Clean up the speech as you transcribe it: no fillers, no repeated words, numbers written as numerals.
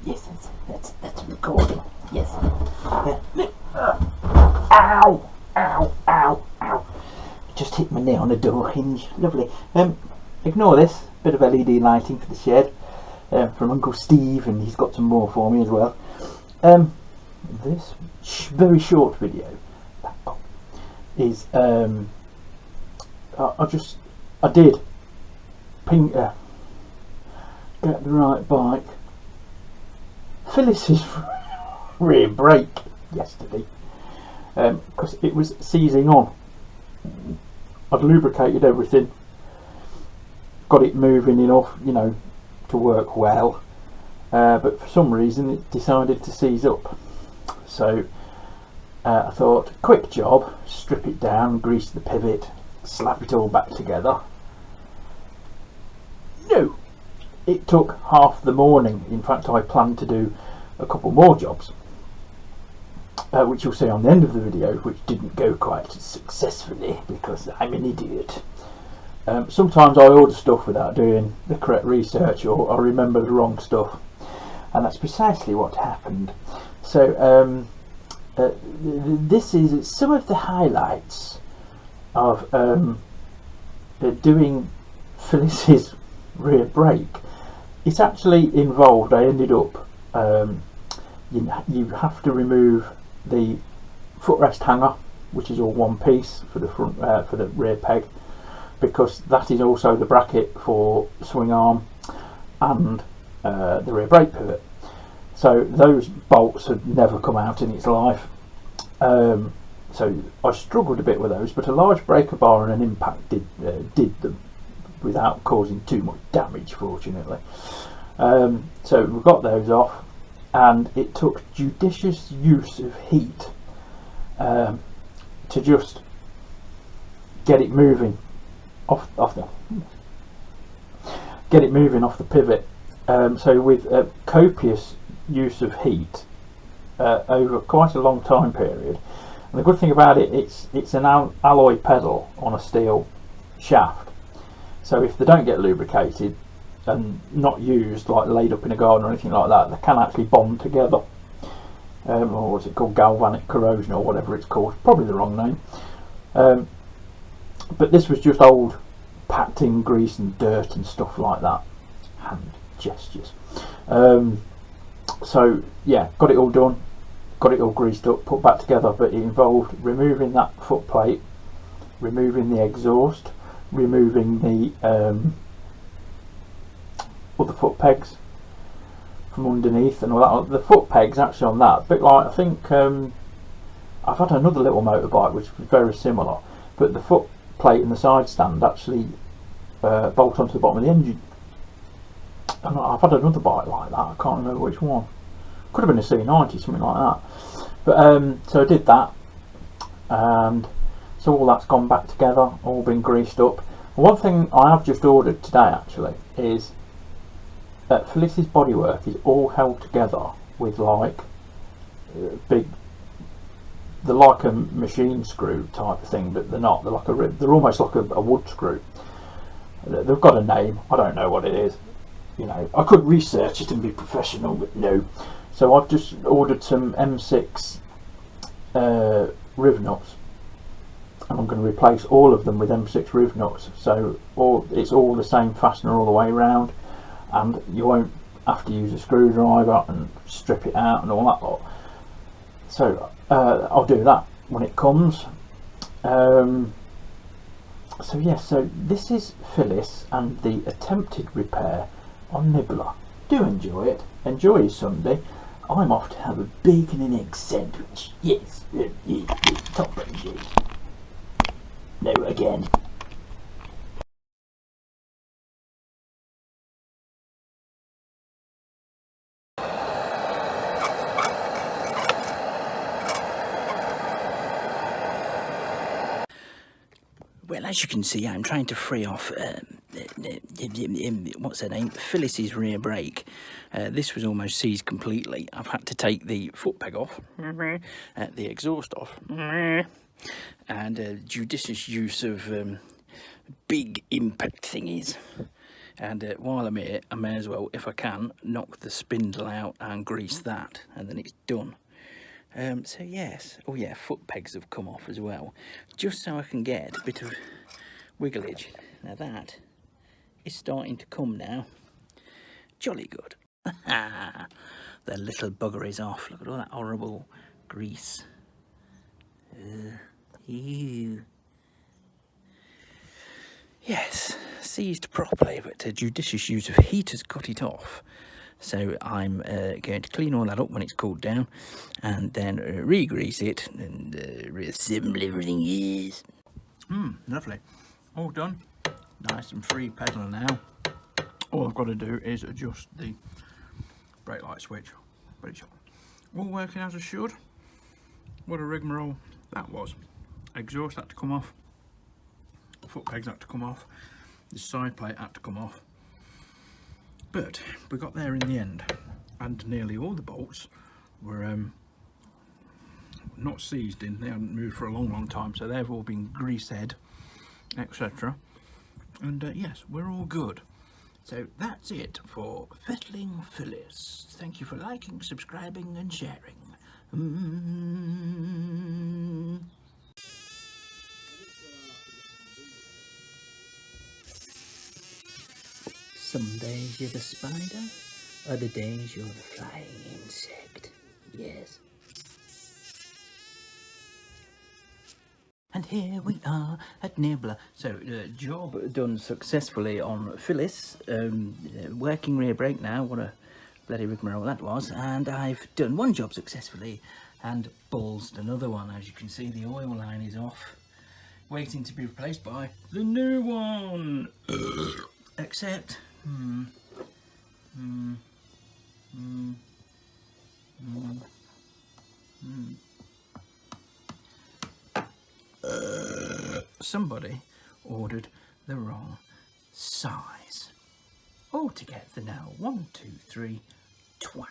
Yes, that's recording. Yes. Ow! Ow! Ow! Ow! Just hit my knee on a door hinge. Lovely. Ignore this. Bit of LED lighting for the shed from Uncle Steve, and he's got some more for me as well. This very short video is I did get the right bike. Phyllis's rear brake yesterday because it was seizing on. I'd lubricated everything, got it moving enough, to work well, but for some reason it decided to seize up. So I thought, quick job, strip it down, grease the pivot, slap it all back together. No, it took half the morning. In fact, I planned to do a couple more jobs, which you'll see on the end of the video, which didn't go quite successfully because I'm an idiot. Sometimes I order stuff without doing the correct research, or I remember the wrong stuff, and that's precisely what happened. So this is some of the highlights of doing Phyllis's rear brake. It's actually involved. I ended up you have to remove the footrest hanger, which is all one piece for the front for the rear peg, because that is also the bracket for swing arm and the rear brake pivot. So those bolts had never come out in its life. So I struggled a bit with those, but a large breaker bar and an impact did them without causing too much damage, fortunately. So we got those off, and it took judicious use of heat to just get it moving off the pivot. So with copious use of heat over quite a long time period, and the good thing about it, it's an alloy pedal on a steel shaft. So if they don't get lubricated and not used, like laid up in a garden or anything like that, they can actually bond together. Or what's it called, galvanic corrosion or whatever it's called, probably the wrong name. But this was just old packed in grease and dirt and stuff like that. Hand gestures. So yeah, got it all done, got it all greased up, put back together, but it involved removing that foot plate, removing the exhaust, removing the other foot pegs from underneath and all that. The foot pegs actually on that, a bit like, I think I've had another little motorbike which was very similar, but the foot plate and the side stand actually bolt onto the bottom of the engine. And I've had another bike like that, I can't remember which one. Could have been a C90, something like that. But so I did that, and so all that's gone back together, all been greased up. One thing I have just ordered today actually is that Phyllis's bodywork is all held together with like big, they're like a machine screw type of thing, but they're not. They're like they're almost like a wood screw. They've got a name. I don't know what it is. I could research it and be professional, but no. So I've just ordered some M6 riv nuts, and I'm going to replace all of them with M6 riv nuts. So it's all the same fastener all the way around, and you won't have to use a screwdriver and strip it out and all that lot. So I'll do that when it comes. So yes, so this is Phyllis and the attempted repair on Nibbler. Do enjoy it. Enjoy your Sunday. I'm off to have a bacon and egg sandwich. Yes, top range. No, again. Well, as you can see, I'm trying to free off, what's her name, Phyllis's rear brake. This was almost seized completely. I've had to take the foot peg off, the exhaust off, and judicious use of big impact thingies And while I'm here, I may as well, if I can, knock the spindle out and grease that, and then it's done. So yes, oh yeah, foot pegs have come off as well, just so I can get a bit of wigglage. Now that is starting to come now. Jolly good. The little bugger is off. Look at all that horrible grease. Ew. Yes, seized properly, but a judicious use of heat has got it off. So I'm going to clean all that up when it's cooled down, and then re-grease it and reassemble everything. Is lovely. All done. Nice and free pedal now. All I've got to do is adjust the brake light switch, but it's all working as it should. What a rigmarole that was. Exhaust had to come off, foot pegs had to come off, the side plate had to come off, but we got there in the end, and nearly all the bolts were not seized in. They hadn't moved for a long time, so they've all been grease-head, etc. And yes, we're all good. So that's it for Fettling Phyllis. Thank you for liking, subscribing and sharing. Some days you're the spider, other days you're the flying insect. Yes. And here we are at Nibbler. So, job done successfully on Phyllis. Working rear brake now. What a bloody rigmarole that was. And I've done one job successfully and ballsed another one. As you can see, the oil line is off, waiting to be replaced by the new one. Except, somebody ordered the wrong size. Altogether now, 1, 2, 3, twat.